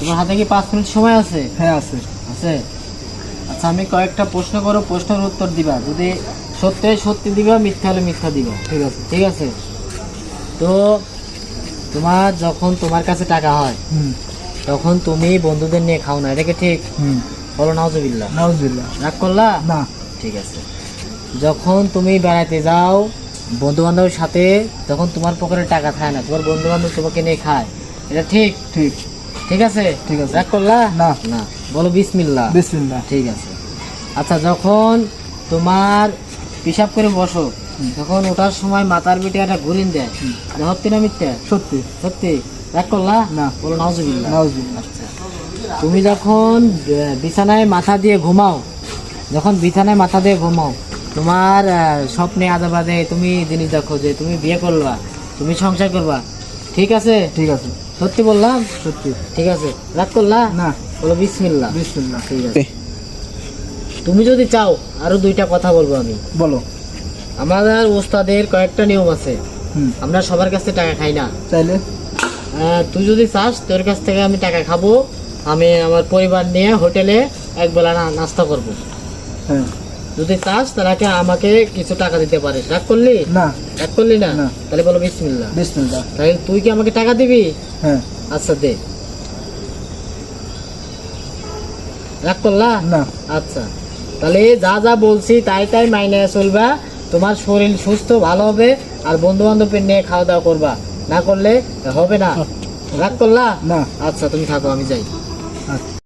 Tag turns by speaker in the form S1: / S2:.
S1: তোমার হাতে কি 5 মিনিট সময় আছে?
S2: হ্যাঁ আছে।
S1: আছে। আচ্ছা আমি কয়েকটা প্রশ্ন করো, প্রশ্নের উত্তর দিবা। যদি সত্যি হয় সত্যি দিবা, মিথ্যা হলে মিথ্যা দিবা।
S2: ঠিক আছে।
S1: ঠিক আছে। তো তোমার যখন তোমার কাছে টাকা হয় তখন তুমি বন্ধুদের নিয়ে খাও না, এটা কি ঠিক? বলো নাউজুবিল্লাহ।
S2: নাউজুবিল্লাহ।
S1: রাগ করলা?
S2: না।
S1: ঠিক আছে। যখন তুমি বেড়াতে যাও বন্ধু বান্ধবের সাথে, তখন তোমার পকেটে টাকা থাকে না, তোমার বন্ধু বান্ধব তোমাকে নিয়ে খায়, এটা ঠিক?
S2: ঠিক।
S1: ঠিক আছে।
S2: ঠিক আছে।
S1: রাগ করলা?
S2: না।
S1: না। বলো বিসমিল্লাহ।
S2: বিসমিল্লাহ।
S1: ঠিক আছে। আচ্ছা যখন তোমার পিসাব করে বসো, তখন ওঠার সময় মাথার পিঠে একটা ঘুরিন দেয়, এটা সত্যি না মিথ্যা?
S2: সত্যি।
S1: সত্যি। রাগ করলা?
S2: না।
S1: বলো নাউজুবিল্লাহ।
S2: নাউজুবিল্লাহ।
S1: আচ্ছা তুমি যখন বিছানায় মাথা দিয়ে ঘুমাও, যখন বিছানায় মাথা দিয়ে ঘুমাও, তোমার স্বপ্নে আদে বাদে তুমি জিনিস দেখো যে তুমি বিয়ে করবা, তুমি সংসার করবা, ঠিক আছে?
S2: ঠিক আছে।
S1: সত্যি বললাম?
S2: সত্যি।
S1: ঠিক আছে। রাগ করলা?
S2: না।
S1: বলো বিসমিল্লাহ।
S2: বিসমিল্লাহ।
S1: ঠিক আছে। তুমি যদি চাও আরো 2টা কথা বলবো আমি।
S2: বলো।
S1: আমাদের ওস্তাদের কয়েকটা নিয়ম আছে,
S2: হুম।
S1: আমরা সবার কাছ থেকে টাকা খাই না।
S2: চাইলে
S1: তুই যদি চাস তোর কাছ থেকে আমি টাকা খাবো, আমি আমার পরিবার নিয়ে হোটেলে একবেলা নাস্তা করব।
S2: হ্যাঁ।
S1: যদি চাস তাহলে আমাকে কিছু টাকা দিতে পারিস। রাগ করলি?
S2: না।
S1: রাগ করলি না?
S2: না।
S1: তাহলে বলো বিসমিল্লাহ।
S2: বিসমিল্লাহ।
S1: তাহলে তুই কি আমাকে টাকা দিবি?
S2: হ্যাঁ।
S1: আচ্ছা দে। রাগ করলা?
S2: না।
S1: আচ্ছা তাহলে যা যা বলছি তাই তাই মাইনে চলবা, তোমার শরীর সুস্থ ভালো হবে, আর বন্ধু বান্ধবের নিয়ে খাওয়া দাওয়া করবা, না করলে হবে না। রাগ করলা?
S2: না।
S1: আচ্ছা তুমি থাকো, আমি যাই।
S2: আচ্ছা।